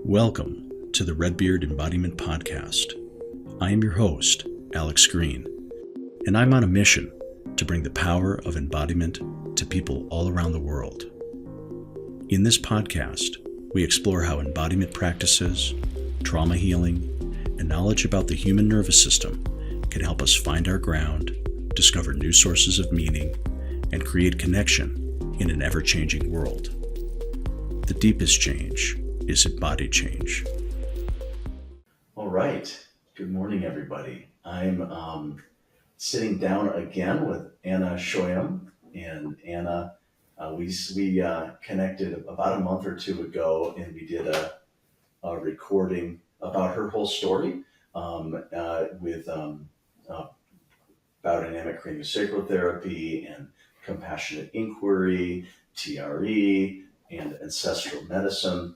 Welcome to the Red Beard Embodiment Podcast. I am your host, Alex Greene, and I'm on a mission to bring the power of embodiment to people all around the world. In this podcast, we explore how embodiment practices, trauma healing, and knowledge about the human nervous system can help us find our ground, discover new sources of meaning, and create connection in an ever-changing world. The deepest change is embodied change. All right. Good morning, everybody. I'm sitting down again with Anna Sólyom, and Anna, we connected about a month or two ago, and we did a recording about her whole story with about dynamic craniosacral therapy and compassionate inquiry, TRE, and ancestral medicine.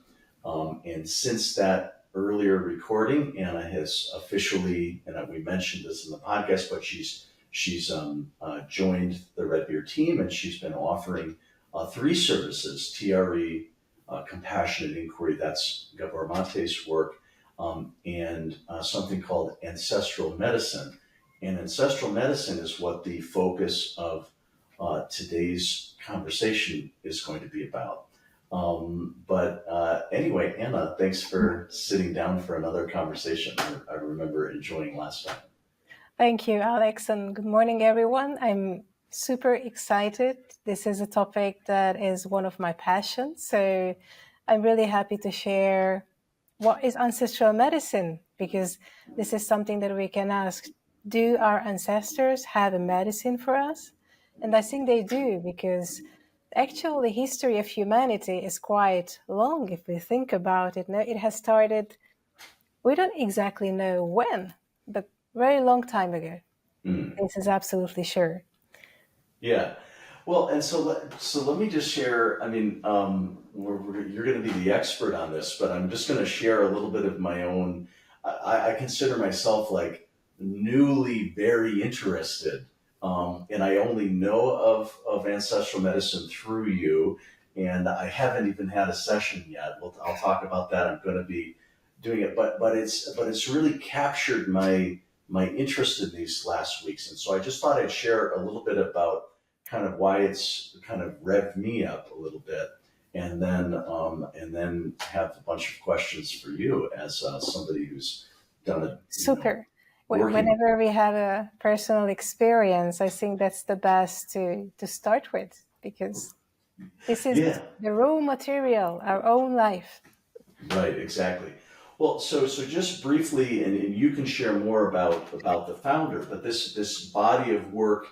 And since that earlier recording, Anna has officially, and we mentioned this in the podcast, but she's joined the Red Beard team, and she's been offering 3 services: TRE, compassionate inquiry, that's Gabor Mate's work, and something called ancestral medicine. And ancestral medicine is what the focus of today's conversation is going to be about. Anyway, Anna, thanks for sitting down for another conversation. I remember enjoying last time. Thank you, Alex, and good morning, everyone. I'm super excited. This is a topic that is one of my passions, so I'm really happy to share what is ancestral medicine, because this is something that we can ask. Do our ancestors have a medicine for us? And I think they do, because actually the history of humanity is quite long if we think about it. Now, it has started, we don't exactly know when, but very long time ago. This is absolutely sure. Yeah. Well, and so let me just share, I mean, you're going to be the expert on this, but I'm just going to share a little bit of my own. I consider myself like newly very interested, and I only know of ancestral medicine through you, and I haven't even had a session yet. I'll talk about that. I'm going to be doing it, but it's really captured my interest in these last weeks, and so I just thought I'd share a little bit about kind of why it's kind of revved me up a little bit, and then have a bunch of questions for you as somebody who's done it. Super. Whenever we have a personal experience, I think that's the best to start with, because this is the raw material, our own life. Right, exactly. Well, so just briefly, and you can share more about the founder, but this body of work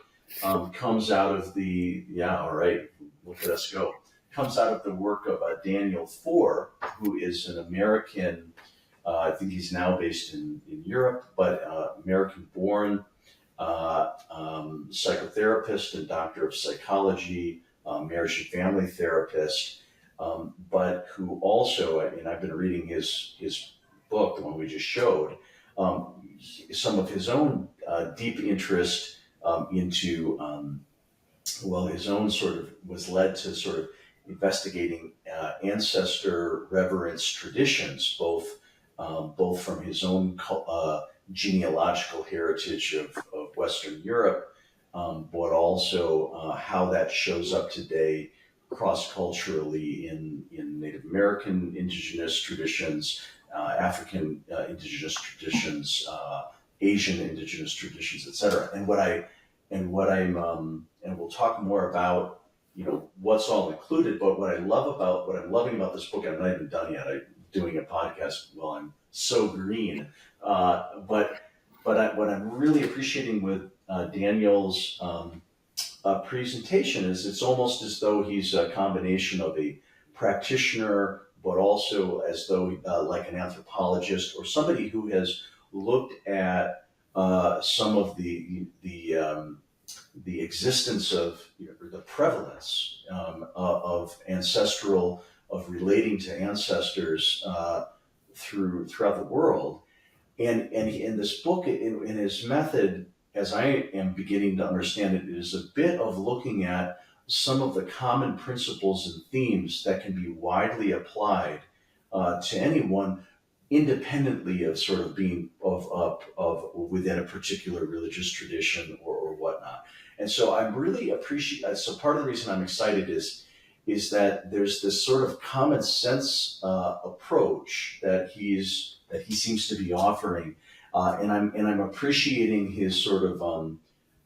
comes out of look at us go. Comes out of the work of Daniel Foor, who is an American. I think he's now based in Europe, but American-born psychotherapist and doctor of psychology, marriage and family therapist, but who also, and I've been reading his book, the one we just showed, some of his own deep interest into, his own sort of was led to sort of investigating ancestor reverence traditions, both from his own genealogical heritage of Western Europe, but also how that shows up today cross-culturally in Native American indigenous traditions, African indigenous traditions, Asian indigenous traditions, etc. And we'll talk more about, what's all included. But what I'm loving about this book, I'm not even done yet. I'm doing a podcast while I'm so green. But what I'm really appreciating with Daniel's presentation is it's almost as though he's a combination of a practitioner, but also as though like an anthropologist or somebody who has looked at some of the existence of the prevalence of ancestral, of relating to ancestors throughout the world, and in this book, in his method, as I am beginning to understand it, it is a bit of looking at some of the common principles and themes that can be widely applied to anyone, independently of sort of being of within a particular religious tradition or whatnot. And so I'm really appreciate. So part of the reason I'm excited is that there's this sort of common sense approach that he seems to be offering, and I'm appreciating his sort of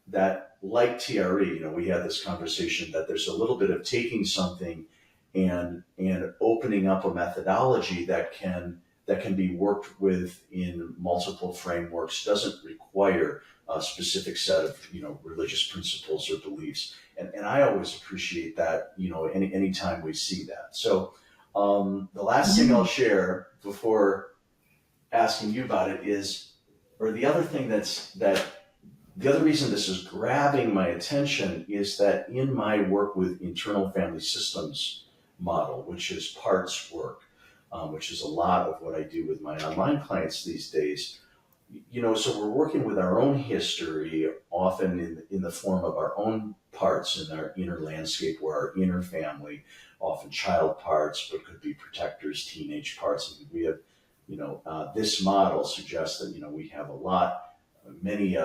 that, like TRE. We had this conversation that there's a little bit of taking something and opening up a methodology that can be worked with in multiple frameworks, doesn't require a specific set of religious principles or beliefs, and I always appreciate that anytime we see that. So the last thing I'll share before asking you about it is, or the other thing the other reason this is grabbing my attention is that in my work with internal family systems model, which is parts work, which is a lot of what I do with my online clients these days. So we're working with our own history, often in the form of our own parts in our inner landscape, or our inner family, often child parts, but could be protectors, teenage parts. And we have, this model suggests that, we have many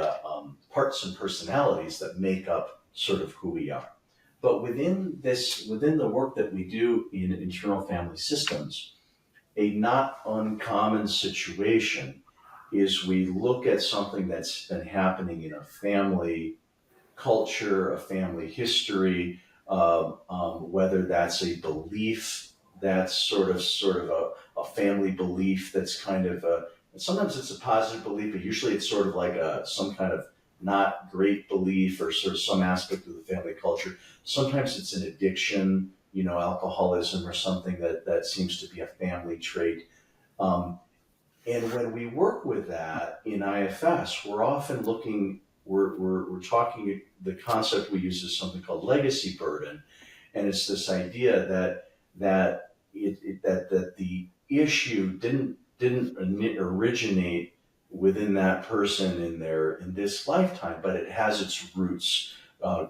parts and personalities that make up sort of who we are. But within the work that we do in internal family systems, a not uncommon situation is we look at something that's been happening in a family culture, a family history, whether that's a belief that's sort of a family belief that's kind of sometimes it's a positive belief, but usually it's sort of like some kind of not great belief or sort of some aspect of the family culture. Sometimes it's an addiction, alcoholism or something that seems to be a family trait. And when we work with that in IFS, we're often we're talking, the concept we use is something called legacy burden. And it's this idea that the issue didn't originate within that person in this lifetime, but it has its roots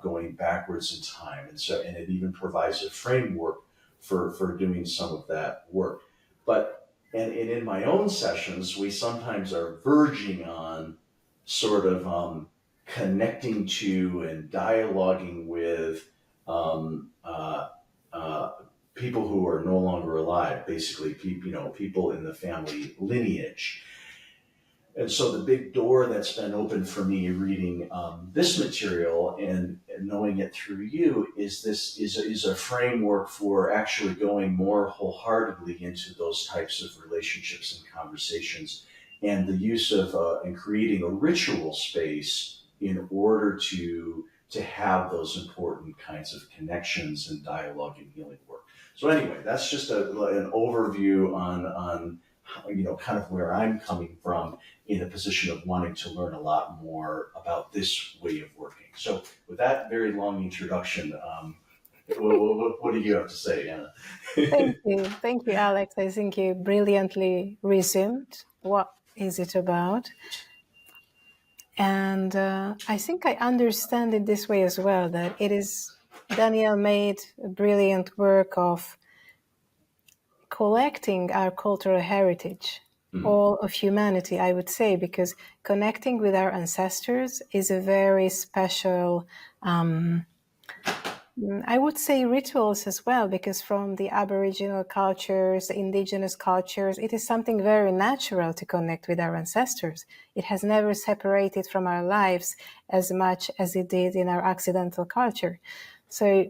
going backwards in time, and it even provides a framework for doing some of that work. But in my own sessions, we sometimes are verging on sort of connecting to and dialoguing with people who are no longer alive, basically people in the family lineage. And so the big door that's been open for me reading this material and knowing it through you is a framework for actually going more wholeheartedly into those types of relationships and conversations, and the use of and creating a ritual space in order to have those important kinds of connections and dialogue and healing work. So anyway, that's just an overview on kind of where I'm coming from in a position of wanting to learn a lot more about this way of working. So with that very long introduction, what do you have to say, Anna? Thank you, Alex. I think you brilliantly resumed what is it about. And I think I understand it this way as well, that it is, Daniel made a brilliant work of collecting our cultural heritage, all of humanity, I would say, because connecting with our ancestors is a very special, I would say, rituals as well, because from the Aboriginal cultures, the indigenous cultures, it is something very natural to connect with our ancestors. It has never separated from our lives as much as it did in our Occidental culture. So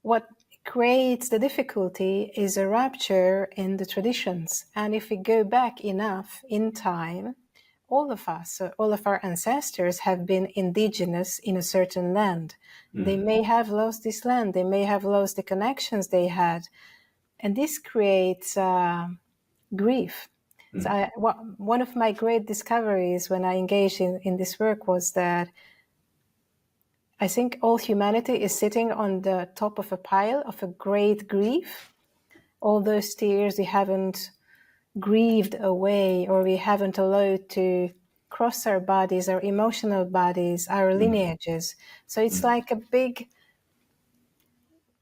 what creates the difficulty is a rupture in the traditions. And if we go back enough in time, all of us, all of our ancestors have been indigenous in a certain land. They may have lost this land, they may have lost the connections they had. And this creates grief. So one of my great discoveries when I engaged in this work was that I think all humanity is sitting on the top of a pile of a great grief. All those tears we haven't grieved away, or we haven't allowed to cross our bodies, our emotional bodies, our lineages. So it's like a big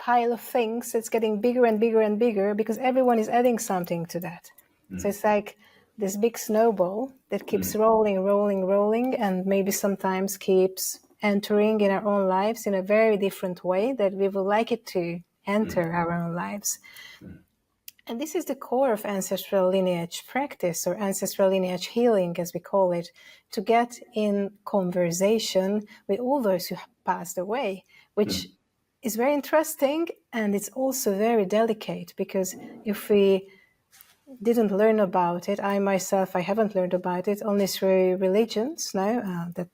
pile of things that's getting bigger and bigger and bigger because everyone is adding something to that. So it's like this big snowball that keeps rolling, and maybe sometimes keeps entering in our own lives in a very different way that we would like it to enter our own lives. And this is the core of ancestral lineage practice, or ancestral lineage healing, as we call it, to get in conversation with all those who passed away, which is very interesting, and it's also very delicate, because if we didn't learn about it, I haven't learned about it only through religions now, that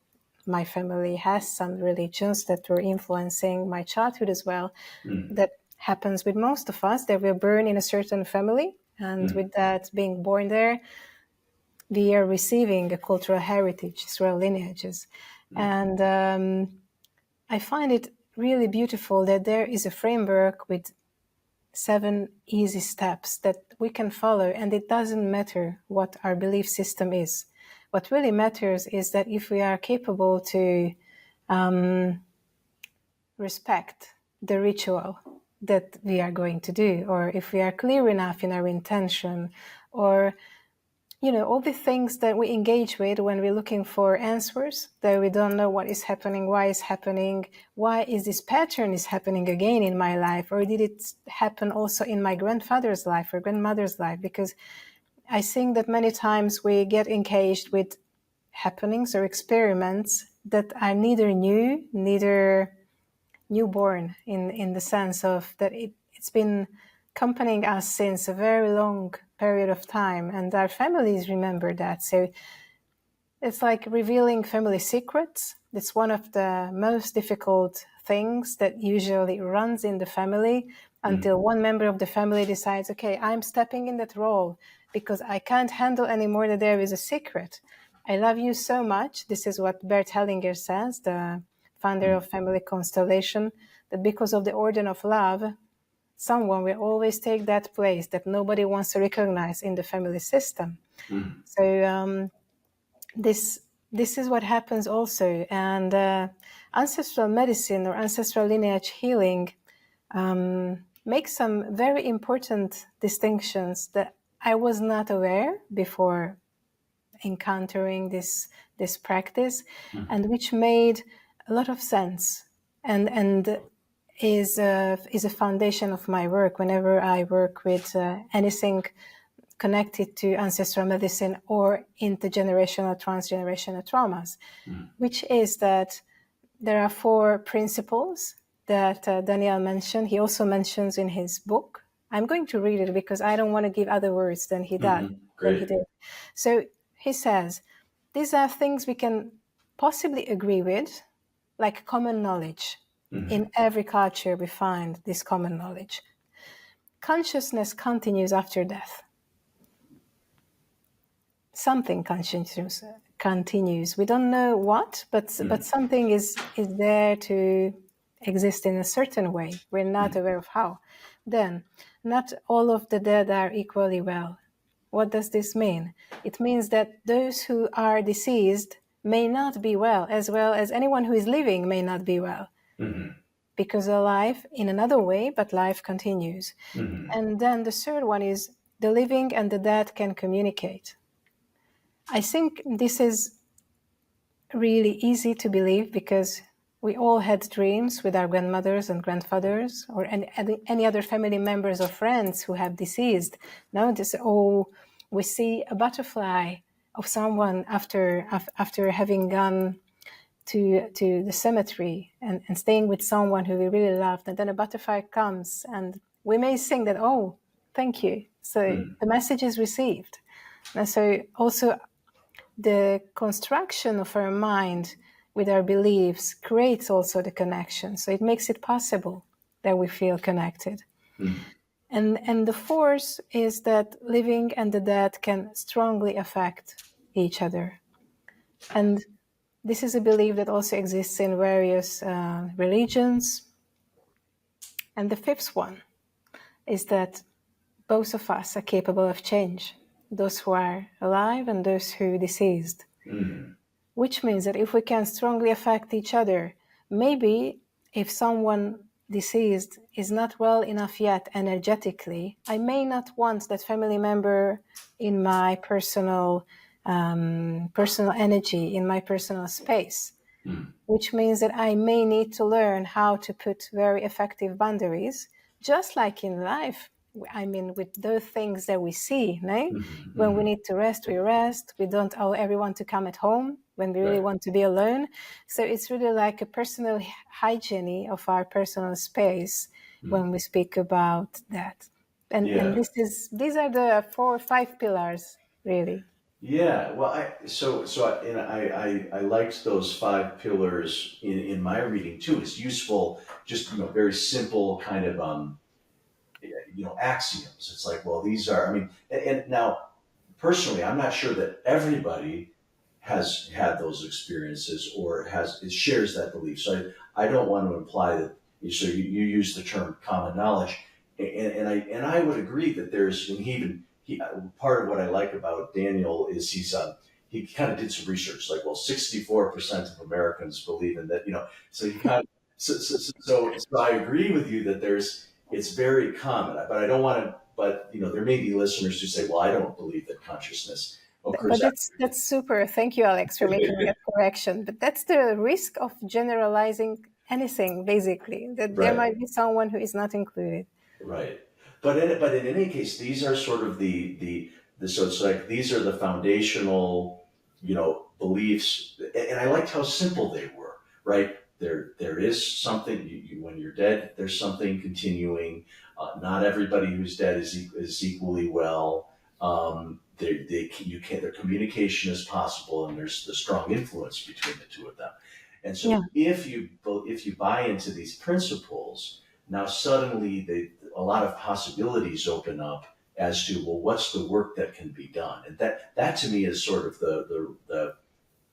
my family has some religions that were influencing my childhood as well. That happens with most of us, that we're born in a certain family, and with that being born there, we are receiving a cultural heritage through lineages. And I find it really beautiful that there is a framework with 7 easy steps that we can follow, and it doesn't matter what our belief system is. What really matters is that if we are capable to respect the ritual that we are going to do, or if we are clear enough in our intention, or all the things that we engage with when we're looking for answers, that we don't know what is happening, why is this pattern is happening again in my life, or did it happen also in my grandfather's life or grandmother's life? Because I think that many times we get engaged with happenings or experiments that are neither new, neither newborn, in the sense of that it's been accompanying us since a very long period of time, and our families remember that. So it's like revealing family secrets. It's one of the most difficult things that usually runs in the family until one member of the family decides, okay, I'm stepping in that role because I can't handle anymore that there is a secret. I love you so much. This is what Bert Hellinger says, the founder of Family Constellation, that because of the order of love, someone will always take that place that nobody wants to recognize in the family system. So this is what happens also. And ancestral medicine or ancestral lineage healing makes some very important distinctions that I was not aware before encountering this practice, and which made a lot of sense, and is a foundation of my work whenever I work with anything connected to ancestral medicine or intergenerational, transgenerational traumas, which is that there are 4 principles that Daniel mentioned. He also mentions in his book. I'm going to read it because I don't want to give other words than he did. So he says, these are things we can possibly agree with, like common knowledge. In every culture, we find this common knowledge. Consciousness continues after death. Something continues. We don't know what, but something is there to exist in a certain way. We're not aware of how. Then, not all of the dead are equally well. What does this mean? It means that those who are deceased may not be well as anyone who is living may not be well. Because alive in another way, but life continues. And then the third one is the living and the dead can communicate. I think this is really easy to believe because we all had dreams with our grandmothers and grandfathers, or any other family members or friends who have deceased. Now we see a butterfly of someone after having gone to the cemetery and staying with someone who we really loved, and then a butterfly comes and we may think that, oh, thank you. So the message is received. And so also the construction of our mind with our beliefs creates also the connection. So it makes it possible that we feel connected. And the fourth is that living and the dead can strongly affect each other. And this is a belief that also exists in various religions. And the fifth one is that both of us are capable of change, those who are alive and those who are deceased. Which means that if we can strongly affect each other, maybe if someone deceased is not well enough yet energetically, I may not want that family member in my personal energy, in my personal space, which means that I may need to learn how to put very effective boundaries, just like in life. I mean, with those things that we see, right? When we need to rest, we rest. We don't allow everyone to come at home when we really want to be alone. So it's really like a personal hygiene of our personal space when we speak about that. And these are the 4 or 5 pillars, really. Yeah, well, I liked those 5 pillars in my reading too. It's useful, just very simple kind of axioms. It's like, well, these are. I mean, and now personally, I'm not sure that everybody has had those experiences or shares that belief. So I don't want to imply that. So you use the term common knowledge, and I would agree that there's, and he part of what I like about Daniel is he kind of did some research, like, well, 64% of Americans believe in that, so he kind of, so I agree with you that it's very common, but I don't want to, but there may be listeners who say, well, I don't believe that consciousness occurs. But that's super. Thank you, Alex, for making that correction. But that's the risk of generalizing anything, basically, that there might be someone who is not included. Right. But in any case, these are sort of so it's like these are the foundational, beliefs, and I liked how simple they were. Right. There is something. When you're dead, there's something continuing. Not everybody who's dead is equally well. Their communication is possible, and there's the strong influence between the two of them. And so, if you buy into these principles, now suddenly a lot of possibilities open up as to, well, what's the work that can be done? And that to me is sort of the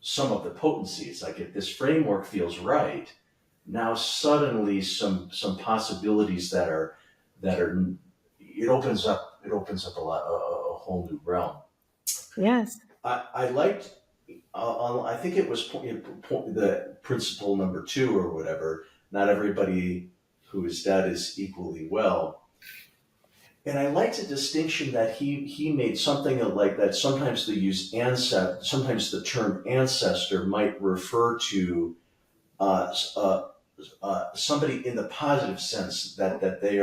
sum of the potency. It's like, if this framework feels right, now suddenly some possibilities that are it opens up a whole new realm. Yes. I liked. I think it was the principle number 2 or whatever. Not everybody who is dead is equally well. And I liked the distinction that he made, something like that. Sometimes they use sometimes the term ancestor might refer to somebody in the positive sense that they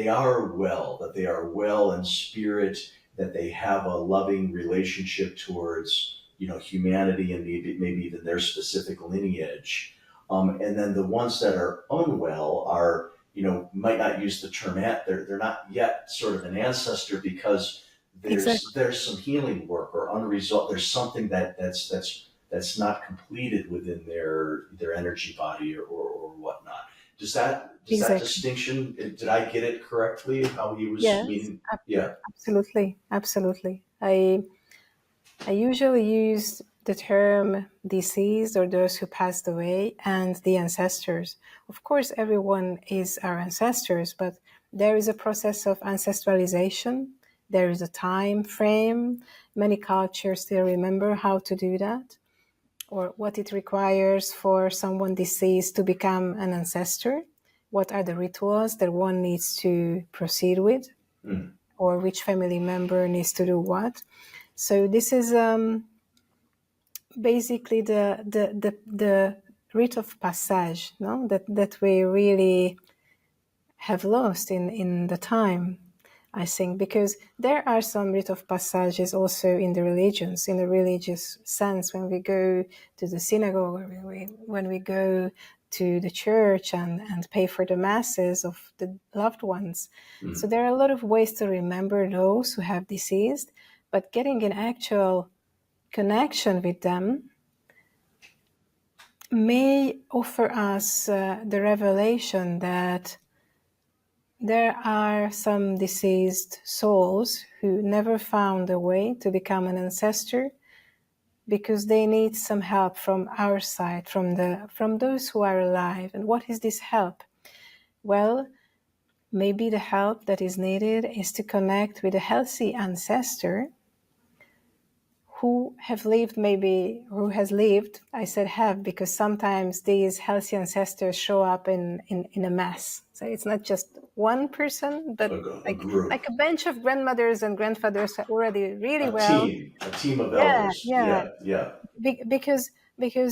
are well in spirit, that they have a loving relationship towards humanity and maybe even their specific lineage. And then the ones that are unwell are, might not use the term they're not yet sort of an ancestor, because there's some healing work or unresolved. There's something that's not completed within their energy body or whatnot. Does that distinction? Did I get it correctly? How he was meaning? Yeah, absolutely. I usually use the term deceased, or those who passed away, and the ancestors. Of course, everyone is our ancestors, but there is a process of ancestralization. There is a time frame. Many cultures still remember how to do that, or what it requires for someone deceased to become an ancestor. What are the rituals that one needs to proceed with, or which family member needs to do what. So this is basically the rite of passage, no? that we really have lost in the time, I think, because there are some rite of passages also in the religions, in the religious sense, when we go to the synagogue, or when we go to the church and pay for the masses of the loved ones. So there are a lot of ways to remember those who have deceased, but getting an actual connection with them may offer us the revelation that there are some deceased souls who never found a way to become an ancestor, because they need some help from our side, from those who are alive. And what is this help? Well, maybe the help that is needed is to connect with a healthy ancestor who have lived, maybe who has lived. I said have because sometimes these healthy ancestors show up in a mass. So it's not just one person, but a group, like a bunch of grandmothers and grandfathers are already really a well. team of Yeah, elders. yeah. Yeah. Because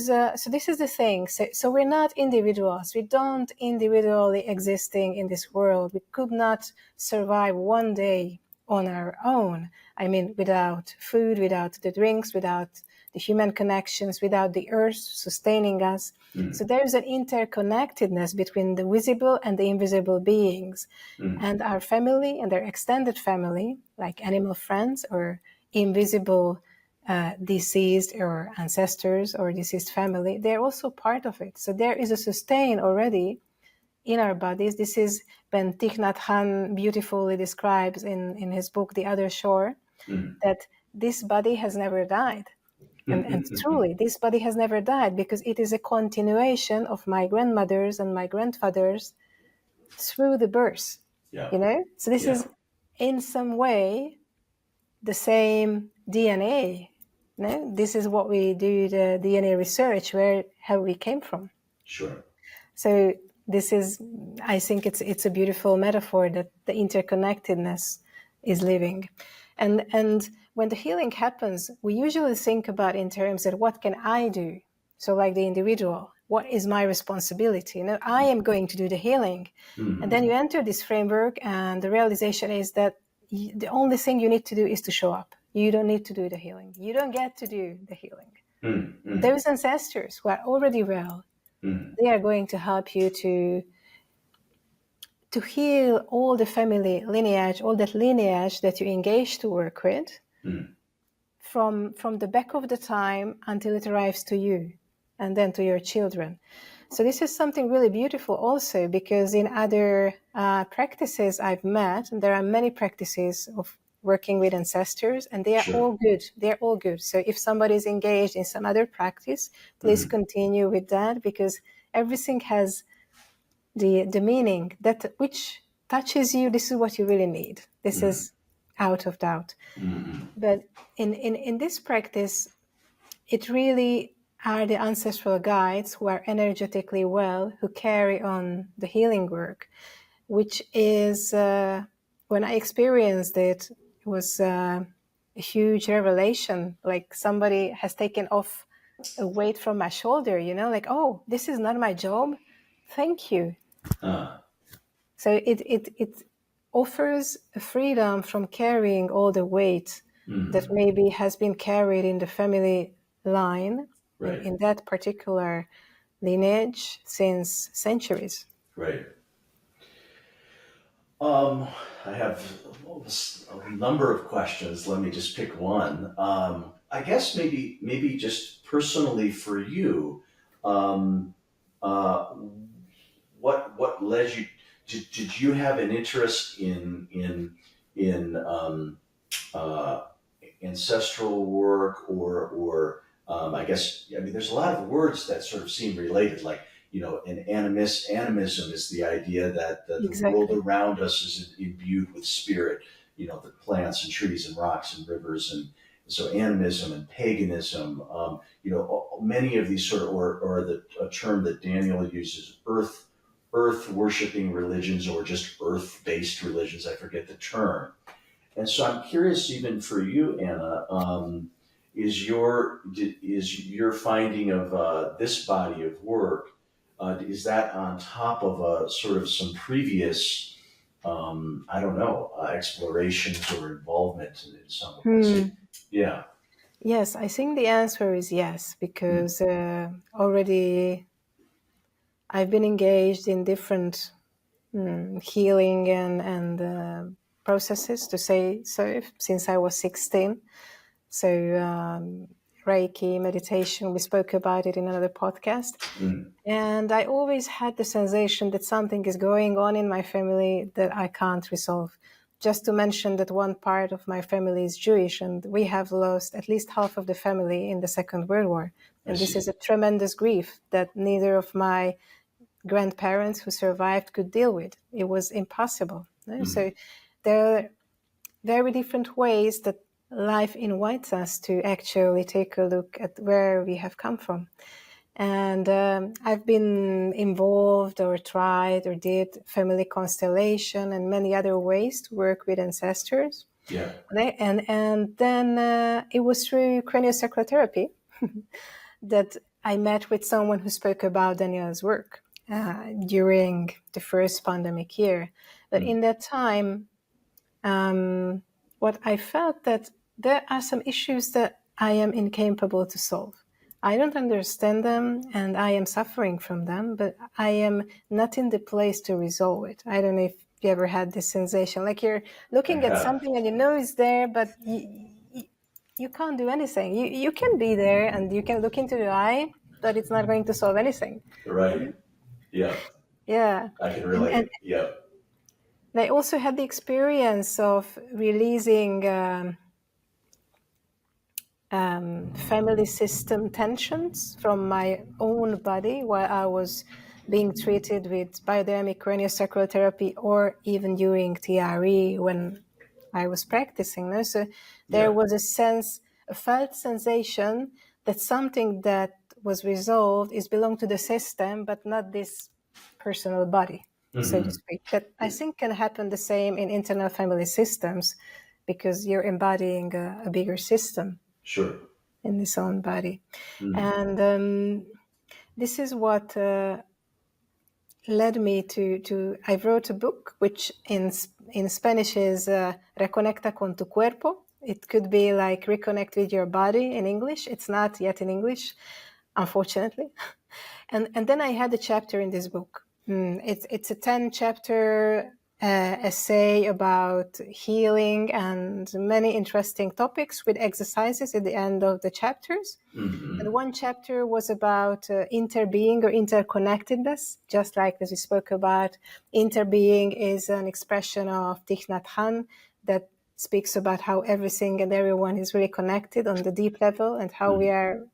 so this is the thing. So we're not individuals. We don't individually existing in this world. We could not survive one day on our own. I mean, without food, without the drinks, without the human connections, without the earth sustaining us. So there's an interconnectedness between the visible and the invisible beings, and our family and their extended family, like animal friends or invisible deceased or ancestors or deceased family. They're also part of it. So there is a sustain already in our bodies. This is when Thich Nhat Hanh beautifully describes in his book, The Other Shore, that this body has never died. And truly, this body has never died because it is a continuation of my grandmothers and my grandfathers through the birth. Yeah. You know? So this is in some way the same DNA. No? This is what we do, the DNA research, how we came from. Sure. So this is, I think it's a beautiful metaphor that the interconnectedness is living. And when the healing happens, we usually think about in terms of what can I do? So like the individual, what is my responsibility? I am going to do the healing. And then you enter this framework and the realization is that the only thing you need to do is to show up. You don't need to do the healing. You don't get to do the healing. Those ancestors who are already well, they are going to help you to heal all the family lineage, all that lineage that you engage to work with from the back of the time until it arrives to you and then to your children. So this is something really beautiful also because in other practices I've met, and there are many practices of working with ancestors and they are all good. They're all good. So if somebody is engaged in some other practice, please continue with that because everything has the meaning that which touches you. This is what you really need. This is out of doubt. But in this practice, it really are the ancestral guides who are energetically well, who carry on the healing work, which is, when I experienced it, it was a huge revelation. Like somebody has taken off a weight from my shoulder, like, oh, this is not my job. Thank you. So it offers a freedom from carrying all the weight that maybe has been carried in the family line, in that particular lineage since centuries. Right. I have a number of questions. Let me just pick one. I guess maybe just personally for you, what led you? Did you have an interest in ancestral work or I guess there's a lot of words that sort of seem related, like an animism is the idea that the world around us is imbued with spirit, the plants and trees and rocks and rivers, and so animism and paganism, many of these sort of, or a term that Daniel uses, earth worshiping religions or just earth-based religions, I forget the term. And so I'm curious, even for you, Anna, is your finding of this body of work, is that on top of sort of some previous, explorations or involvement in some way? Yeah. Yes, I think the answer is yes, because already I've been engaged in different healing and processes, to say so, since I was 16. So Reiki, meditation, we spoke about it in another podcast. And I always had the sensation that something is going on in my family that I can't resolve. Just to mention that one part of my family is Jewish, and we have lost at least half of the family in the Second World War. And this is a tremendous grief that neither of my grandparents who survived could deal with. It was impossible. So there are very different ways that life invites us to actually take a look at where we have come from. And I've been involved or tried or did family constellation and many other ways to work with ancestors. Yeah. And then it was through craniosacral therapy that I met with someone who spoke about Daniel's work during the first pandemic year. But in that time, what I felt that there are some issues that I am incapable to solve. I don't understand them and I am suffering from them, but I am not in the place to resolve it. I don't know if you ever had this sensation, like you're looking at something and you know it's there, but you can't do anything. You can be there and you can look into the eye, but it's not going to solve anything. Right. Yeah. Yeah. I can relate. And I also had the experience of releasing family system tensions from my own body while I was being treated with biodynamic craniosacral therapy, or even during TRE when I was practicing. No? So there was a felt sensation that something that was resolved is belong to the system, but not this personal body, so to speak. That I think can happen the same in internal family systems, because you're embodying a bigger system. Sure. In his own body. And this is what led me to I wrote a book, which in Spanish is Reconecta con tu cuerpo. It could be like reconnect with your body in English. It's not yet in English, unfortunately. And then I had a chapter in this book. It's a 10-chapter essay about healing and many interesting topics with exercises at the end of the chapters. And one chapter was about interbeing or interconnectedness, just like as we spoke about. Interbeing is an expression of Thich Nhat Hanh that speaks about how everything and everyone is really connected on the deep level, and how we are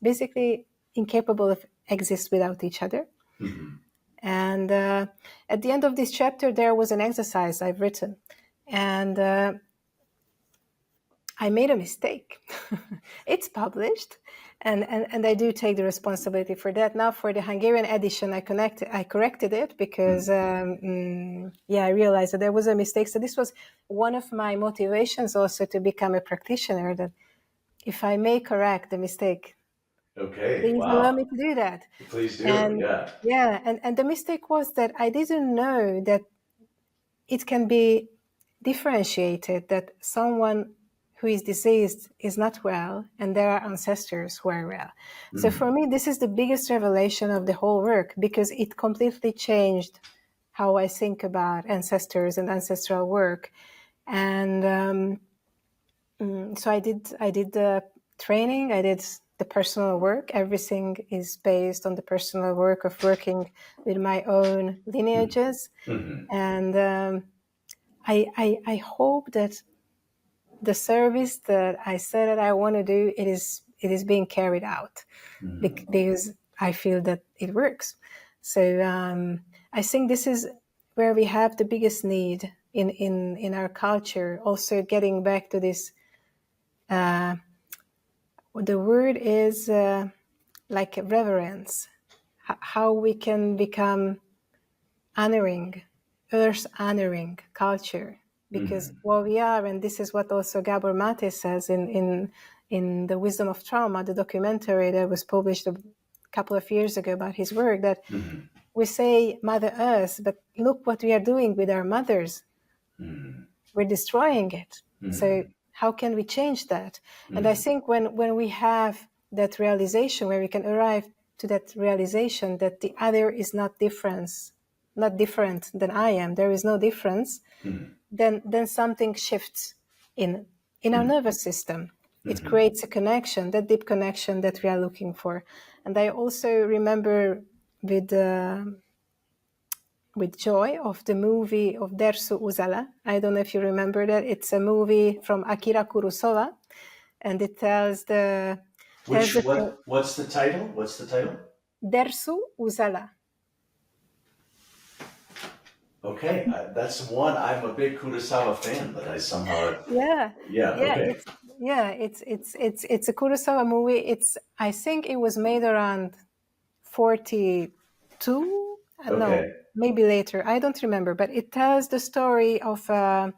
basically incapable of exist without each other. And at the end of this chapter, there was an exercise I've written, and I made a mistake. It's published, and I do take the responsibility for that. Now for the Hungarian edition, I corrected it because I realized that there was a mistake. So this was one of my motivations also to become a practitioner, that if I may correct the mistake, please allow me to do that. Please do. And the mistake was that I didn't know that it can be differentiated, that someone who is diseased is not well, and there are ancestors who are well. So for me, this is the biggest revelation of the whole work, because it completely changed how I think about ancestors and ancestral work. And so I did the training, I did the personal work. Everything is based on the personal work of working with my own lineages. And I hope that the service that I said that I want to do, it is being carried out, because I feel that it works. So I think this is where we have the biggest need in our culture. Also getting back to this, the word is like reverence, how we can become honoring, earth honoring culture. Because what we are, and this is what also Gabor Mate says in The Wisdom of Trauma, the documentary that was published a couple of years ago about his work, that we say Mother Earth, but look what we are doing with our mothers. We're destroying it. So how can we change that? And I think when we have that realization, where we can arrive to that realization that the other is not different than I am, there is no difference, then something shifts in our nervous system. It creates a connection, that deep connection that we are looking for. And I also remember with joy of the movie of Dersu Uzala. I don't know if you remember that. It's a movie from Akira Kurosawa, and it tells the... What's the title? Dersu Uzala. Okay, that's one. I'm a big Kurosawa fan, but I somehow, Yeah, yeah, yeah, okay, it's a Kurosawa movie. I think it was made around 42. No, okay, maybe later. I don't remember, but it tells the story of a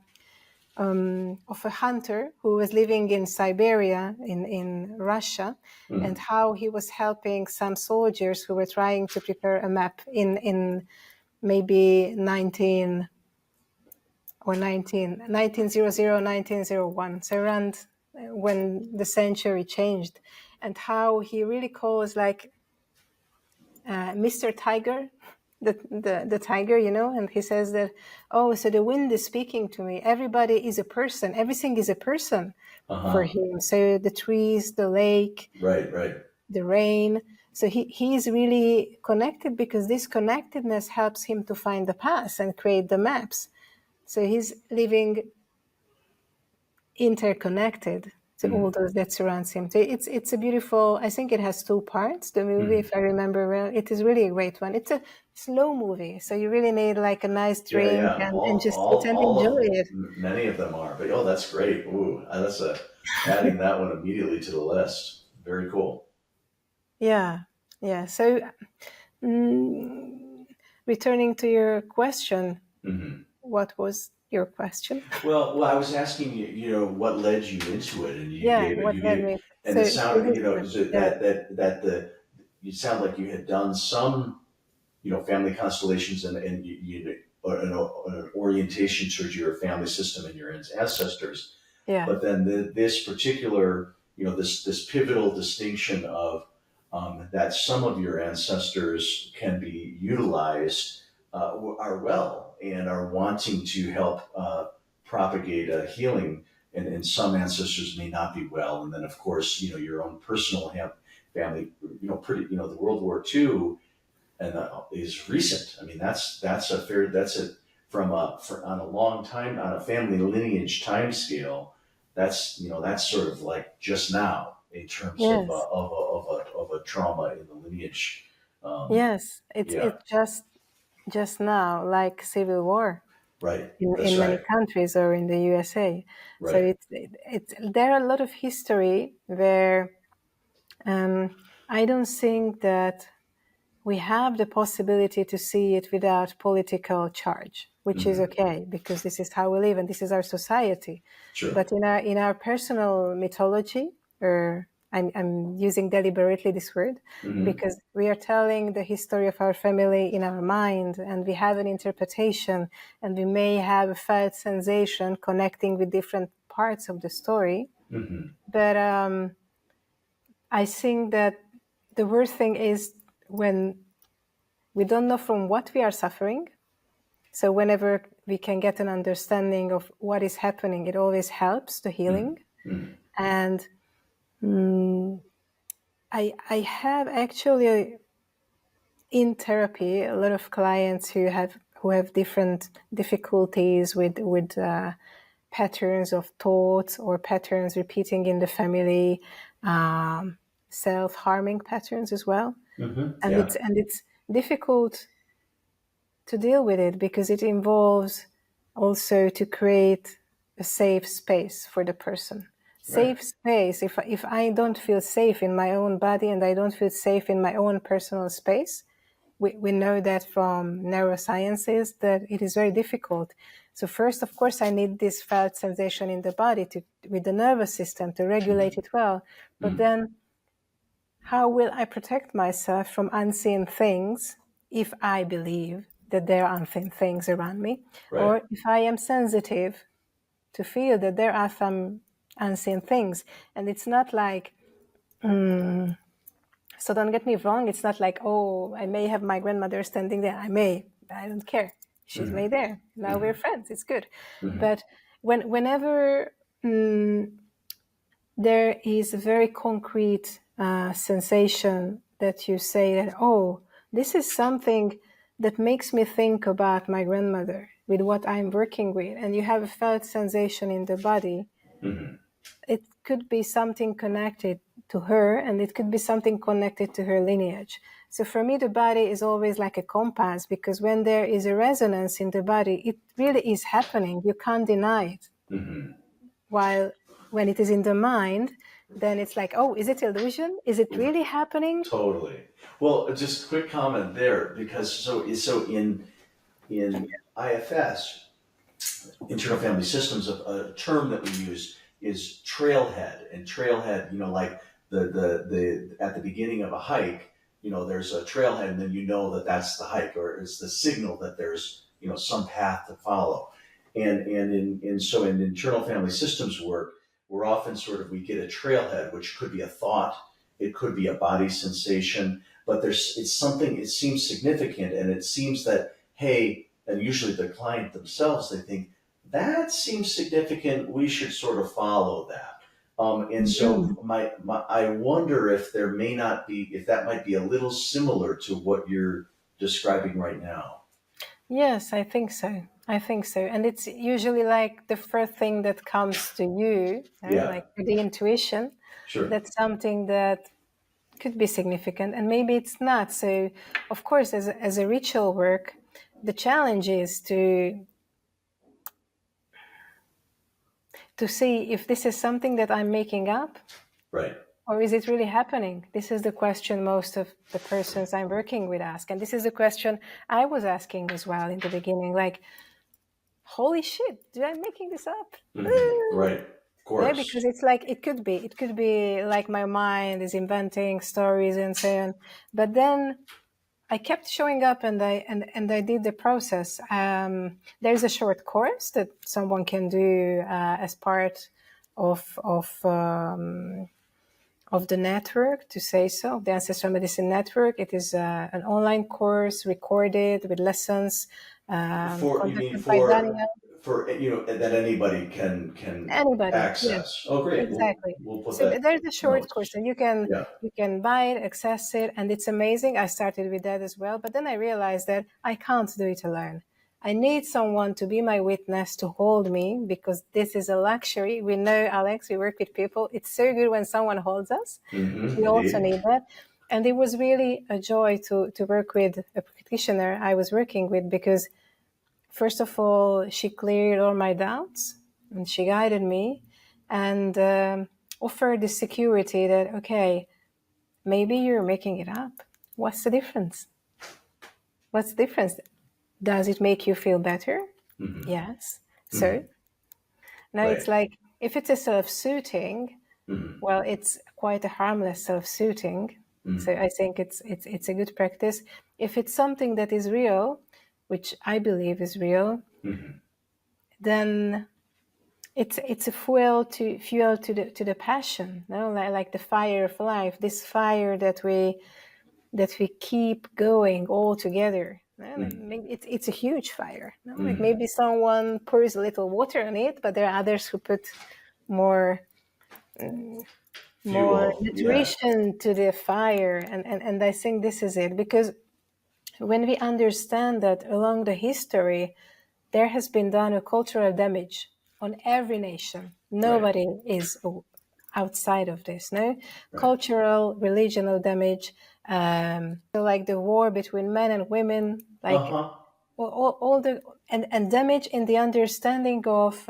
hunter who was living in Siberia in Russia, and mm, how he was helping some soldiers who were trying to prepare a map in maybe 1900, so around when the century changed, and how he really calls like Mr. Tiger, the tiger, and he says that, oh, so the wind is speaking to me. Everybody is a person. Everything is a person for uh-huh, him. So the trees, the lake, right, right, the rain. So he is really connected, because this connectedness helps him to find the path and create the maps. So he's living interconnected to all mm, those that surrounds him. So it's a beautiful. I think it has two parts. The movie, mm. if I remember well, it is really a great one. It's a slow movie, so you really need like a nice Yeah, drink yeah, and just sit and all of enjoy them, it. many of them are. But oh, that's great. Ooh, that's adding that one immediately to the list. Very cool. Yeah, yeah. So mm, returning to your question, Hmm. what was your question? Well, I was asking you, what led you into it, and Yeah, what you led gave, me? and it So sounded, this one, so yeah, you sound like you had done some, family constellations and an orientation towards your family system and your ancestors. yeah, But then this particular, this pivotal distinction of that some of your ancestors can be utilized, are well and are wanting to help propagate healing, and some ancestors may not be well. And then, of course, your own personal family, the World War II and is recent. I mean, that's a on a long time, on a family lineage time scale. That's sort of like just now in terms of yes, a trauma in the lineage. Um, yes. yeah, It's just now, like civil war right. That's in many right. countries or in the USA. So Right. it's there are a lot of history where I don't think that we have the possibility to see it without political charge, which is Hmm. okay, because this is how we live and this is our society. Sure. But in our personal mythology, or I'm using deliberately this word, Hmm. because we are telling the history of our family in our mind, and we have an interpretation, and we may have a felt sensation connecting with different parts of the story. Hmm. But I think that the worst thing is when we don't know from what we are suffering. So whenever we can get an understanding of what is happening, it always helps the healing. Hmm. And I have actually in therapy a lot of clients who have different difficulties with patterns of thoughts or patterns repeating in the family, um, self-harming patterns as well. Hmm. And Yeah. it's difficult to deal with it, because it involves also to create a safe space for the person. Right. Safe space. If I don't feel safe in my own body and I don't feel safe in my own personal space, we know that from neurosciences that it is very difficult. So first, of course, I need this felt sensation in the body with the nervous system to regulate it well. But Hmm. then how will I protect myself from unseen things if I believe that there are unseen things around me? Right. Or if I am sensitive to feel that there are some unseen things? And it's not like, so don't get me wrong, it's not like, oh, I may have my grandmother standing there. I don't care. She's Hmm. made there. Now we're Hmm. friends. It's good. Hmm. But whenever there is a very concrete sensation that you say that, oh, this is something that makes me think about my grandmother with what I'm working with, and you have a felt sensation in the body, Hmm. it could be something connected to her, and it could be something connected to her lineage. So for me, the body is always like a compass, because when there is a resonance in the body, it really is happening. You can't deny it. Mm-hmm. While when it is in the mind, then it's like, oh, is it illusion? Is it really happening? Totally. Well, just a quick comment there, because so in IFS, internal family systems, a term that we use is trailhead. And trailhead, like the at the beginning of a hike, there's a trailhead, and then that that's the hike, or it's the signal that there's some path to follow. And in internal family systems work, we're often we get a trailhead, which could be a thought, it could be a body sensation, but it's something, it seems significant, and it seems that, hey, and usually the client themselves, they think, that seems significant, we should sort of follow that. And so I wonder if that might be a little similar to what you're describing right now. Yes, I think so. And it's usually like the first thing that comes to you, like the intuition. Sure. That's something that could be significant, and maybe it's not. So, of course, as a ritual work, the challenge is to see if this is something that I'm making up, right, or is it really happening? This is the question most of the persons I'm working with ask, and this is the question I was asking as well in the beginning. Like, holy shit, I'm making this up? Mm-hmm. Right. Of course. Yeah, because it's like it could be like my mind is inventing stories and so on. But then I kept showing up, and I did the process. There's a short course that someone can do as part of the network, to say so, the Ancestral Medicine Network. It is an online course recorded with lessons. That anybody can access. Yes. Oh, great! Exactly. We'll put So that. there's a short course, and you can buy it, access it, and it's amazing. I started with that as well, but then I realized that I can't do it alone. I need someone to be my witness, to hold me, because this is a luxury. We know, Alex, we work with people. It's so good when someone holds us. Mm-hmm. We also need that. And it was really a joy to work with a practitioner I was working with, because first of all, she cleared all my doubts, and she guided me, and offered the security that, okay, maybe you're making it up. What's the difference? Does it make you feel better? Mm-hmm. Yes. So now It's like, if it's a self-soothing, well, it's quite a harmless self-soothing. So I think it's a good practice. If it's something that is real, which I believe is real, then it's a fuel to the passion, like the fire of life, this fire that we keep going all together. It's a huge fire. Like maybe someone pours a little water on it, but there are others who put more nutrition to the fire, and I think this is it, because when we understand that along the history there has been done a cultural damage on every nation, nobody is outside of this, cultural, religional damage, so like the war between men and women, like all the and damage in the understanding of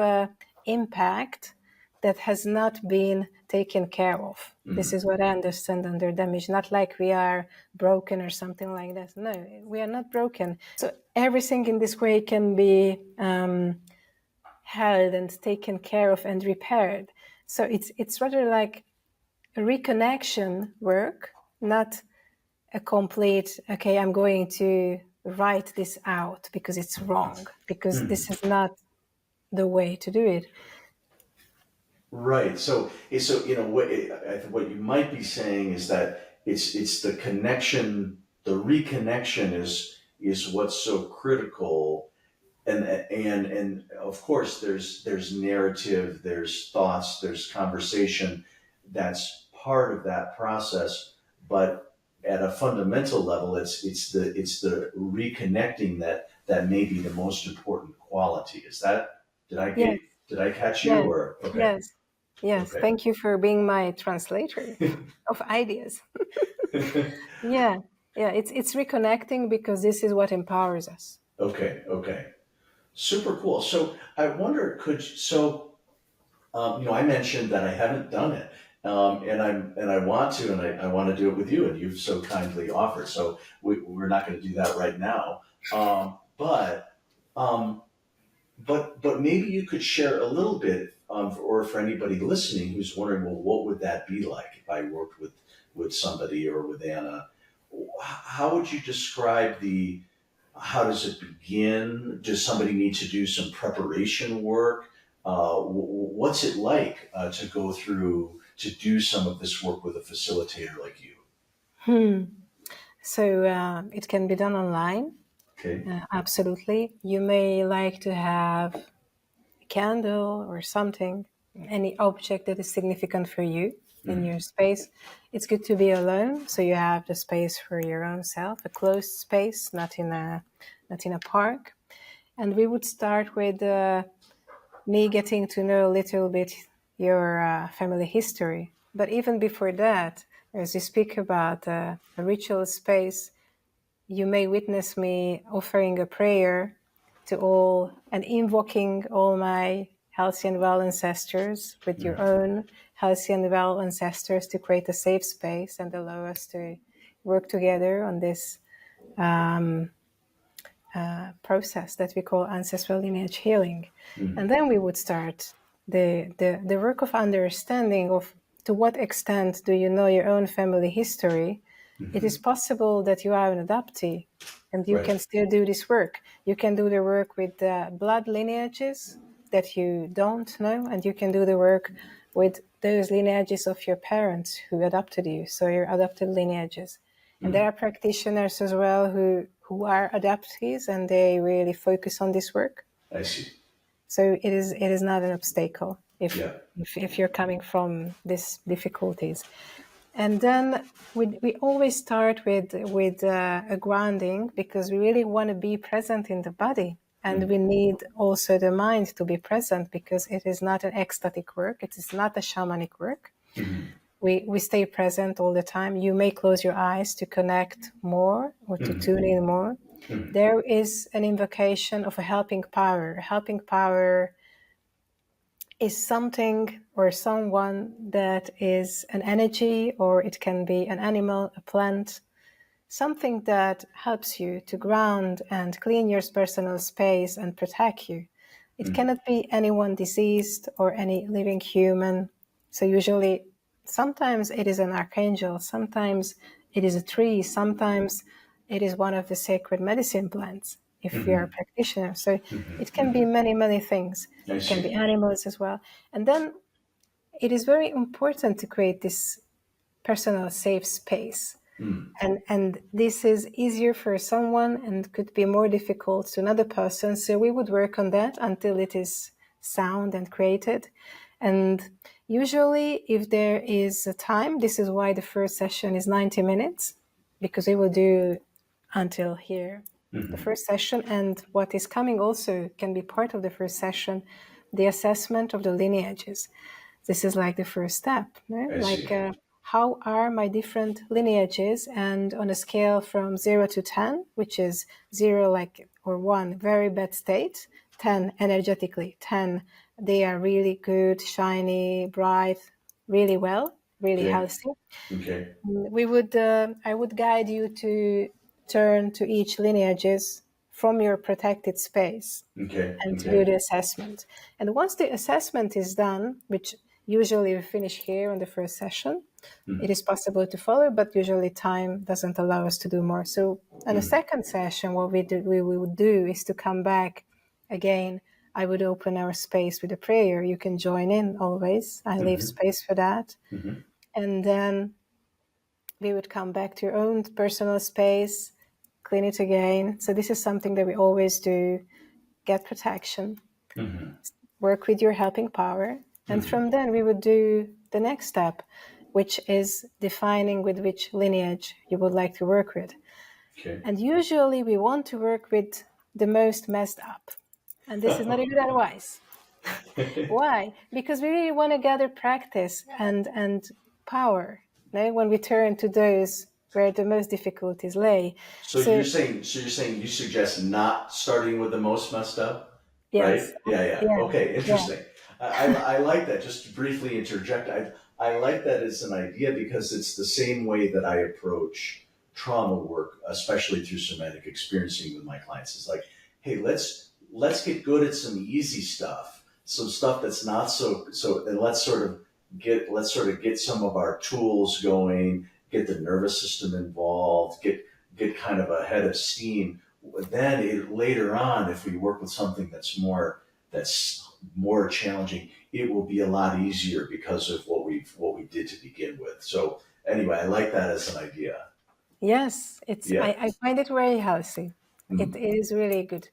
impact that has not been taken care of. This is what I understand under damage. Not like we are broken or something like that. No, we are not broken. So everything in this way can be held and taken care of and repaired. So it's rather like a reconnection work, not a complete, okay, I'm going to write this out because it's wrong, because this is not the way to do it. Right. So in a way, I think what you might be saying is that it's the connection, the reconnection is what's so critical, and of course there's narrative, there's thoughts, there's conversation that's part of that process, but at a fundamental level, it's the reconnecting that may be the most important quality. Is that, did I catch you? Yes. Or okay. Yes. Okay. Thank you for being my translator of ideas. Yeah. Yeah, it's reconnecting because this is what empowers us. Okay. Super cool. So I wonder, I mentioned that I haven't done it, and I want to, and I want to do it with you, and you've so kindly offered. So we're not going to do that right now, but um, but maybe you could share a little bit, or for anybody listening who's wondering, well, what would that be like if I worked with somebody or with Anna? How would you describe how does it begin? Does somebody need to do some preparation work? What's it like to go through to do some of this work with a facilitator like you? So it can be done online. Okay. Absolutely. You may like to have a candle or something, any object that is significant for you in your space. It's good to be alone, so you have the space for your own self, a closed space, not in a park. And we would start with me getting to know a little bit your family history. But even before that, as you speak about a ritual space, you may witness me offering a prayer to all and invoking all my healthy and well ancestors with your own healthy and well ancestors to create a safe space and allow us to work together on this process that we call ancestral lineage healing. And then we would start the work of understanding of to what extent do you know your own family history. It is possible that you are an adoptee and you can still do this work. You can do the work with the blood lineages that you don't know, and you can do the work with those lineages of your parents who adopted you, so your adopted lineages. And there are practitioners as well who are adoptees, and they really focus on this work. I see. So it is not an obstacle if you're coming from these difficulties. And then we always start with a grounding, because we really want to be present in the body. And we need also the mind to be present, because it is not an ecstatic work. It is not a shamanic work. We stay present all the time. You may close your eyes to connect more or to tune in more. There is an invocation of a helping power. A helping power is something or someone that is an energy, or it can be an animal, a plant, something that helps you to ground and clean your personal space and protect you. It cannot be anyone diseased or any living human. So usually, sometimes it is an archangel, sometimes it is a tree, sometimes it is one of the sacred medicine plants, if you're a practitioner. So it can be many, many things. It can be animals as well. And then it is very important to create this personal safe space. And this is easier for someone and could be more difficult to another person. So we would work on that until it is sound and created. And usually if there is a time, this is why the first session is 90 minutes, because we will do until here, the first session. And what is coming also can be part of the first session, the assessment of the lineages. This is like the first step, no? How are my different lineages? And on a scale from 0 to 10, which is 0 or 1, very bad state, 10 energetically, 10, they are really good, shiny, bright, really well, really healthy. Okay. I would guide you to turn to each lineages from your protected space and to do the assessment. And once the assessment is done, which usually we finish here on the first session, it is possible to follow, but usually time doesn't allow us to do more. So on the second session, what we would do is to come back again. I would open our space with a prayer. You can join in always. I leave space for that. And then we would come back to your own personal space, clean it again. So this is something that we always do. Get protection, work with your helping power. And from then we would do the next step, which is defining with which lineage you would like to work with. And usually we want to work with the most messed up. And this is not a good advice. Why? Because we really want to gather practice and power. When we turn to those where the most difficulties lay. So you're saying you suggest not starting with the most messed up, right? Yes, Yeah. yeah, Okay, yeah, interesting. I like that. Just to briefly interject, I like that as an idea because it's the same way that I approach trauma work, especially through somatic experiencing with my clients. It's like, hey, let's get good at some easy stuff, some stuff that's not so, and let's sort of get some of our tools going, get the nervous system involved, get kind of a head of steam. Then later on, if we work with something that's more challenging, it will be a lot easier because of what we did to begin with. So anyway, I like that as an idea. yes. Yeah. I find it very healthy. Mhm. It is really good.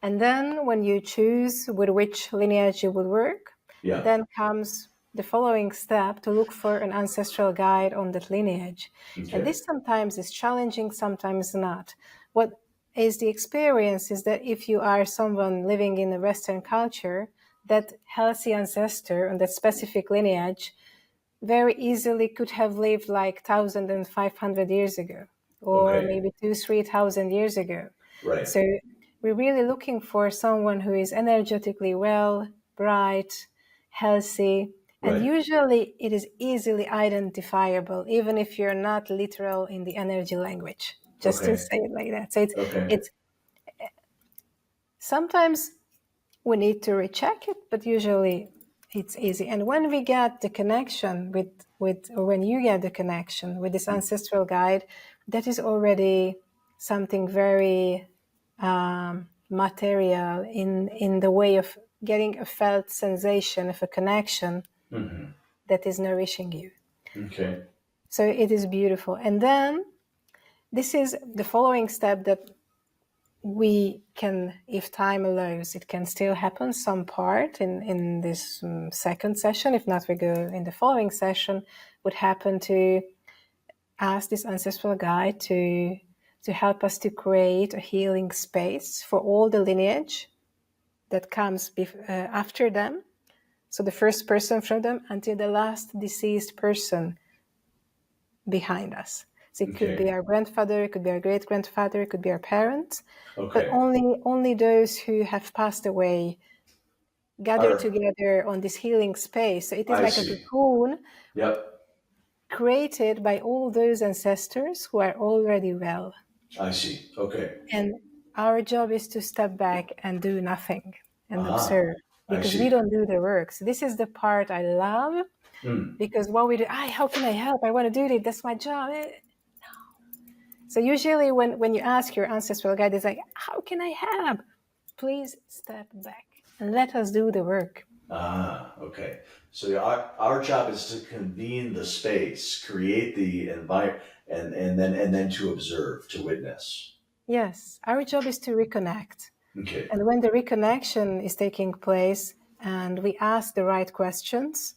And then when you choose with which lineage you will work, Yeah. then comes the following step to look for an ancestral guide on that lineage. Okay. And this sometimes is challenging, sometimes not. What is the experience is that if you are someone living in a Western culture, that healthy ancestor on that specific lineage very easily could have lived like 1,500 years ago, or Okay. maybe 2,000-3,000 years ago. Right. So we're really looking for someone who is energetically well, bright, healthy, and Right. usually it is easily identifiable, even if you're not literal in the energy language, just Okay. to say it like that. So Okay. it's sometimes we need to recheck it, but usually it's easy. And when we get the connection or when you get the connection with this ancestral guide, that is already something very material in the way of getting a felt sensation of a connection Mhm. that is nourishing you. Okay. So it is beautiful. And then this is the following step that we can, if time allows, it can still happen some part in this second session. If not, we go in the following session, would happen to ask this ancestral guide to help us to create a healing space for all the lineage that comes after them. So the first person from them until the last deceased person behind us. So it could be our grandfather, it could be our great-grandfather, it could be our parents, but Okay. only those who have passed away gather together on this healing space. So it is I like a see. cocoon Yep. created by all those ancestors who are already well. I see. Okay. And our job is to step back and do nothing and observe, I because see. we don't do the work. So this is the part I love, because what we do, how can I help? I want to do it. That's my job. No. So usually when you ask your ancestral guide, it's like, how can I help? Please step back and let us do the work. Okay. So our job is to convene the space, create the environment, and then to observe, to witness. Yes, our job is to reconnect. Okay. And when the reconnection is taking place and we ask the right questions,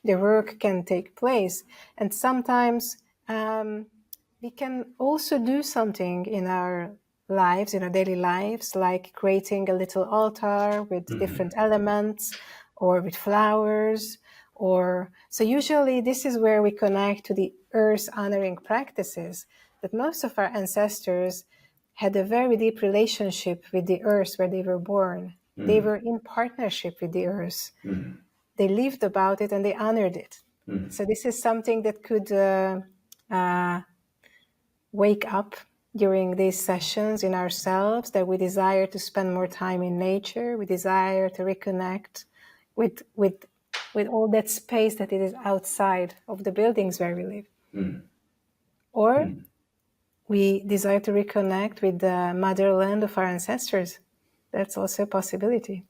the work can take place. And sometimes we can also do something in our lives, in our daily lives, like creating a little altar with different elements or with flowers. So usually this is where we connect to the earth honoring practices that most of our ancestors had a very deep relationship with the earth where they were born. They were in partnership with the earth. They lived about it and they honored it. So this is something that could wake up during these sessions in ourselves, that we desire to spend more time in nature. We desire to reconnect with all that space that it is outside of the buildings where we live. Or we desire to reconnect with the motherland of our ancestors. That's also a possibility.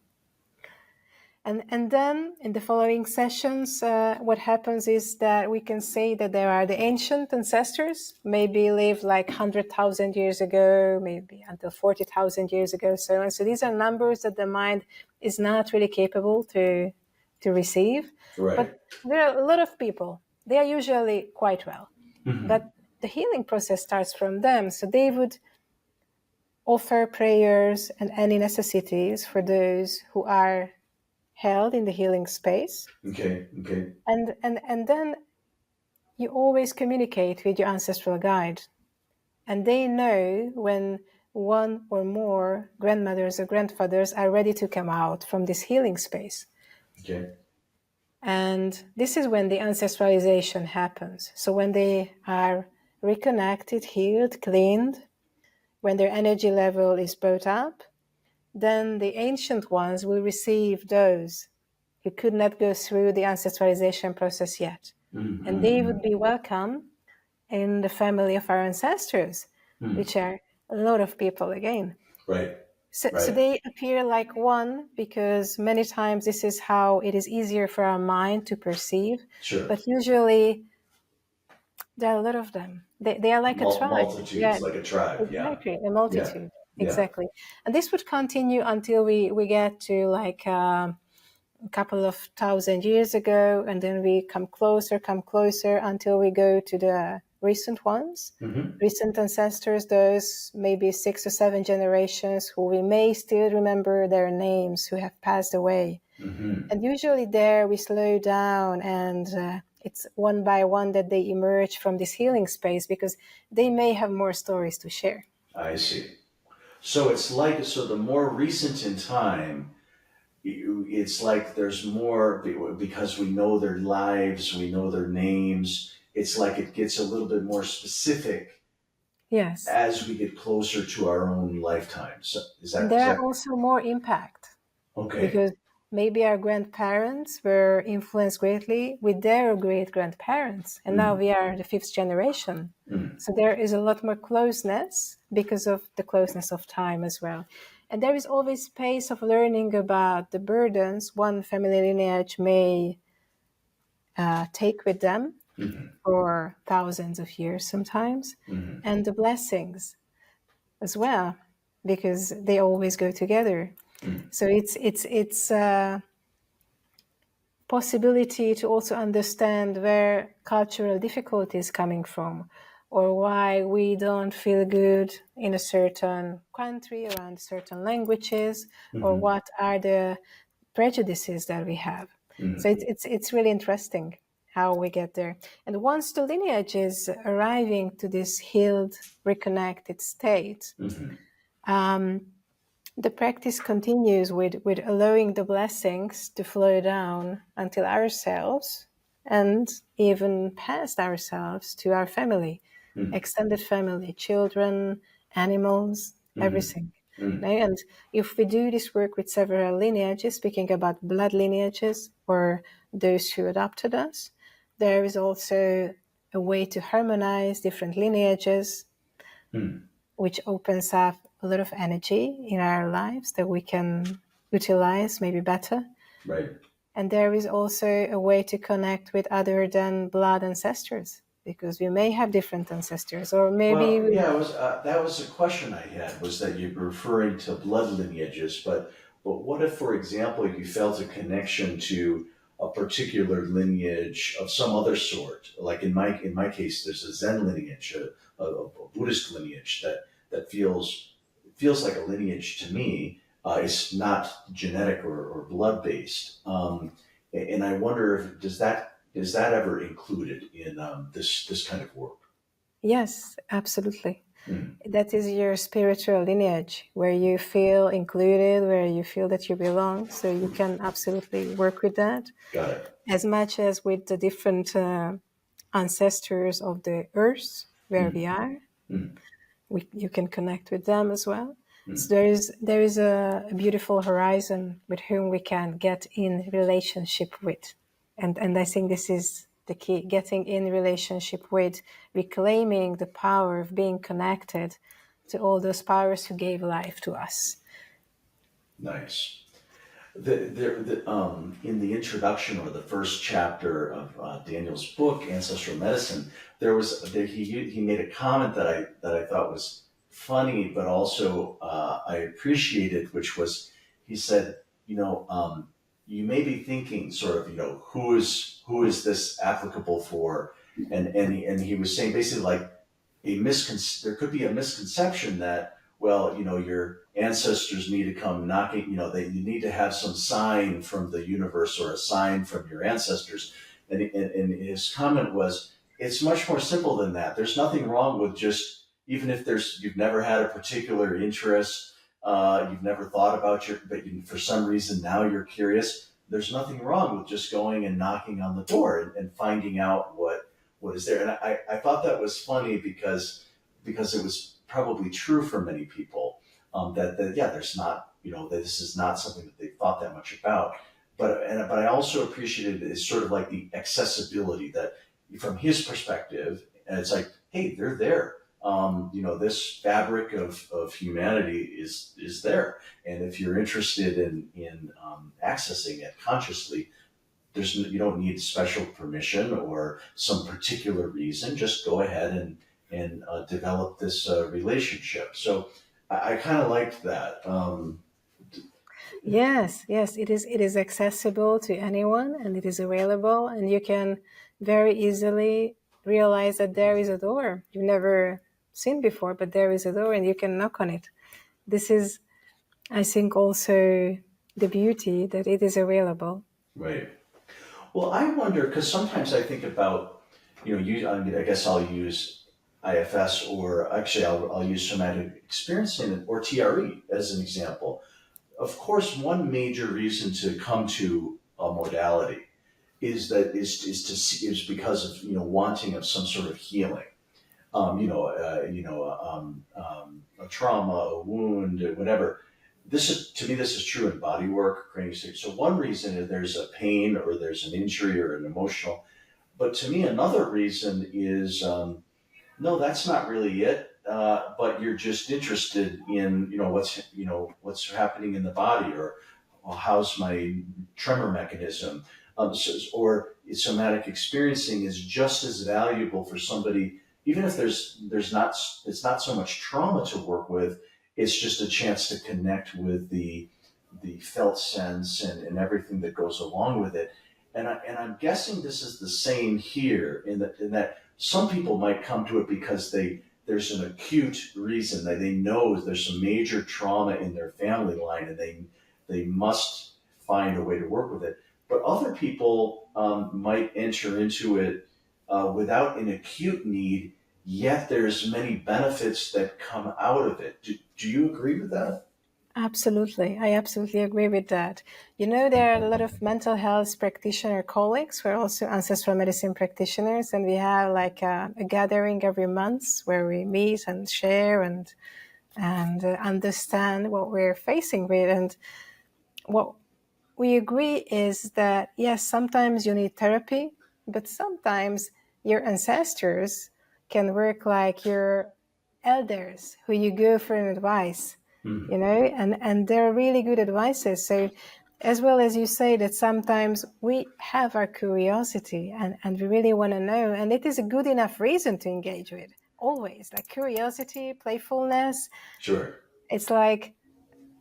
And then in the following sessions, what happens is that we can say that there are the ancient ancestors, maybe lived like 100,000 years ago, maybe until 40,000 years ago, so on. So these are numbers that the mind is not really capable to receive. Right. But there are a lot of people. They are usually quite well. But the healing process starts from them. So they would offer prayers and any necessities for those who are held in the healing space. Okay. And then you always communicate with your ancestral guide, and they know when one or more grandmothers or grandfathers are ready to come out from this healing space. Okay. And this is when the ancestralization happens. So when they are reconnected, healed, cleaned, when their energy level is brought up, then the ancient ones will receive those who could not go through the ancestralization process yet. Mm-hmm. And they would be welcome in the family of our ancestors, which are a lot of people again. Right. So Right. they appear like one because many times this is how it is easier for our mind to perceive. Sure. But usually there are a lot of them. They are like a tribe. Multitudes, like a tribe. Exactly, a multitude. Yeah. Exactly. And this would continue until we get to like a couple of 1,000 years ago, and then we come closer until we go to the recent ones, recent ancestors, those maybe 6 or 7 generations who we may still remember their names, who have passed away. And usually there we slow down, and it's one by one that they emerge from this healing space because they may have more stories to share. I see. So it's like, so the more recent in time, it's like there's more, because we know their lives, we know their names. It's like it gets a little bit more specific. Yes. As we get closer to our own lifetimes. There are also more impact. Okay. Because maybe our grandparents were influenced greatly with their great-grandparents, and now we are the 5th generation. So there is a lot more closeness because of the closeness of time as well. And there is always space of learning about the burdens one family lineage may take with them for thousands of years sometimes, and the blessings as well, because they always go together. So it's a possibility to also understand where cultural difficulty is coming from, or why we don't feel good in a certain country around certain languages, or what are the prejudices that we have. So it's really interesting how we get there. And once the lineage is arriving to this healed, reconnected state, the practice continues with allowing the blessings to flow down until ourselves and even past ourselves to our family, extended family, children, animals, everything. And if we do this work with several lineages, speaking about blood lineages or those who adopted us, there is also a way to harmonize different lineages, which opens up a lot of energy in our lives that we can utilize maybe better. Right. And there is also a way to connect with other than blood ancestors, because we may have different ancestors, or maybe... Well, that was a question I had, was that you're referring to blood lineages, but what if, for example, you felt a connection to a particular lineage of some other sort? Like in my case, there's a Zen lineage, a Buddhist lineage that feels like a lineage to me. It's not genetic or blood based, and I wonder if is that ever included in this kind of work? Yes, absolutely. That is your spiritual lineage, where you feel included, where you feel that you belong. So you can absolutely work with that. Got it. As much as with the different ancestors of the earth where we are. You can connect with them as well. So there is a beautiful horizon with whom we can get in relationship with. And I think this is the key, getting in relationship with, reclaiming the power of being connected to all those powers who gave life to us. Nice. In the introduction, or the first chapter of Daniel's book, Ancestral Medicine, he made a comment that I thought was funny, but also I appreciated, which was, he said, you may be thinking sort of, who is this applicable for, and he was saying basically like there could be a misconception that, well, your ancestors need to come knocking, you need to have some sign from the universe or a sign from your ancestors. And his comment was, it's much more simple than that. There's nothing wrong with just, even if you've never had a particular interest, you've never thought about but for some reason now you're curious. There's nothing wrong with just going and knocking on the door and finding out what is there. And I thought that was funny because it was probably true for many people, that yeah, there's not, this is not something that they thought that much about. But I also appreciated it as sort of like the accessibility, that from his perspective, and it's like, hey, they're there. This fabric of humanity is there, and if you're interested in accessing it consciously, you don't need special permission or some particular reason. Just go ahead and develop this relationship. So I kind of liked that. Yes, it is accessible to anyone, and it is available, and you can very easily realize that there is a door you've never seen before, but there is a door and you can knock on it. This is, I think, also the beauty that it is available. Right. Well, I wonder, because sometimes I think about, I guess I'll use IFS, or actually I'll use somatic experiencing or TRE as an example. Of course, one major reason to come to a modality is because of wanting of some sort of healing, a trauma, a wound, whatever. To me, this is true in body work, craniosacral. So one reason is there's a pain or there's an injury or an emotional, but to me, another reason is no, that's not really it. But you're just interested in what's happening in the body, or how's my tremor mechanism, or somatic experiencing is just as valuable for somebody, even if it's not so much trauma to work with. It's just a chance to connect with the felt sense and everything that goes along with it. And I'm guessing this is the same here in that some people might come to it because there's an acute reason that they know there's some major trauma in their family line, and they must find a way to work with it. But other people might enter into it without an acute need, yet there's many benefits that come out of it. Do you agree with that? Absolutely. I absolutely agree with that. There are a lot of mental health practitioner colleagues who are also ancestral medicine practitioners, and we have like a gathering every month where we meet and share and understand what we're facing with. And what we agree is that, yes, sometimes you need therapy, but sometimes your ancestors can work like your elders who you go for an advice. And they're really good advices. So as well as you say that sometimes we have our curiosity and we really want to know, and it is a good enough reason to engage with, always, like curiosity, playfulness. Sure. It's like,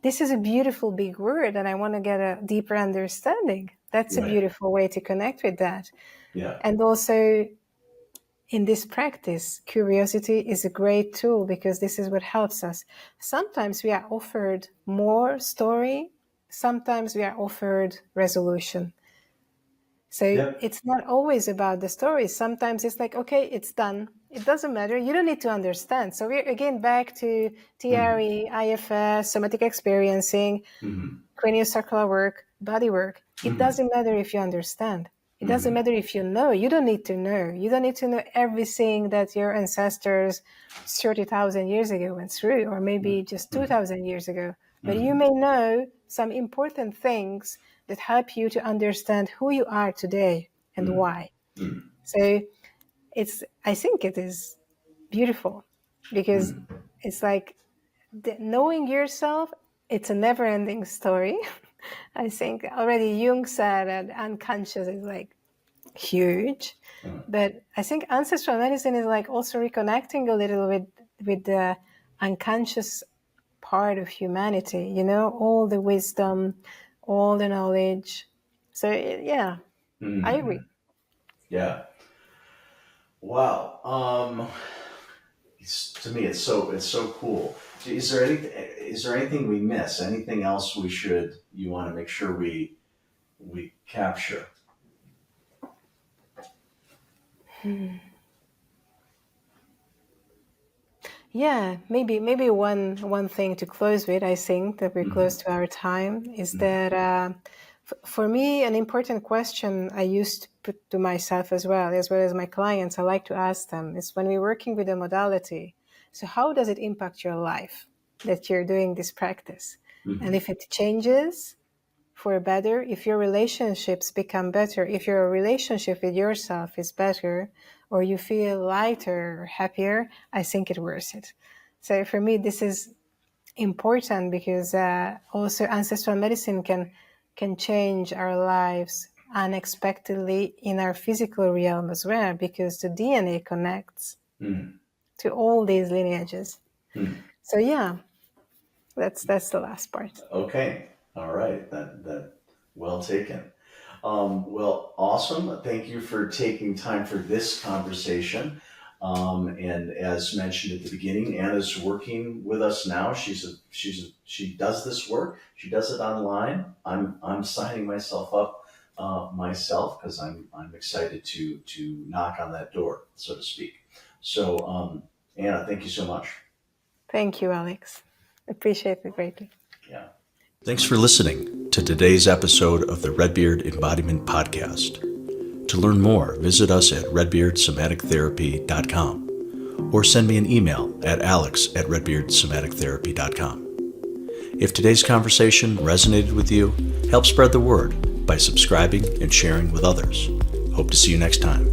this is a beautiful big word and I want to get a deeper understanding. That's Right. A beautiful way to connect with that. Yeah. And also, in this practice, curiosity is a great tool because this is what helps us. Sometimes we are offered more story, sometimes we are offered resolution. So It's not always about the story. Sometimes it's like, okay, it's done. It doesn't matter. You don't need to understand. So we're again back to TRE, IFS, somatic experiencing, craniosacral work, body work. It doesn't matter if you understand. It doesn't matter if you know. You don't need to know. You don't need to know everything that your ancestors 30,000 years ago went through, or maybe just 2,000 years ago. But you may know some important things that help you to understand who you are today and why. So I think it is beautiful because it's like knowing yourself, it's a never-ending story. I think already Jung said that unconscious is like huge, but I think ancestral medicine is like also reconnecting a little with the unconscious part of humanity, all the wisdom, all the knowledge. So yeah, I agree. Yeah. Wow. To me, it's so cool. Is there anything we miss? Anything else you want to make sure we capture? Yeah, maybe one thing to close with, I think that we're close to our time, is that for me, an important question I used to put to myself as well as my clients, I like to ask them is when we're working with a modality, so how does it impact your life that you're doing this practice? And if it changes for better, if your relationships become better, if your relationship with yourself is better, or you feel lighter or happier, I think it's worth it. So for me, this is important because also ancestral medicine can change our lives unexpectedly in our physical realm as well, because the DNA connects to all these lineages. So yeah, that's the last part. Okay. All right. That well taken. Well, awesome. Thank you for taking time for this conversation. And as mentioned at the beginning, Anna's working with us now. She does this work. She does it online. I'm signing myself up myself because I'm excited to knock on that door, so to speak. So, Anna, thank you so much. Thank you, Alex. Appreciate it greatly. Yeah. Thanks for listening to today's episode of the Red Beard Embodiment Podcast. To learn more, visit us at redbeardsomatictherapy.com or send me an email at alex@redbeardsomatictherapy.com. If today's conversation resonated with you, help spread the word by subscribing and sharing with others. Hope to see you next time.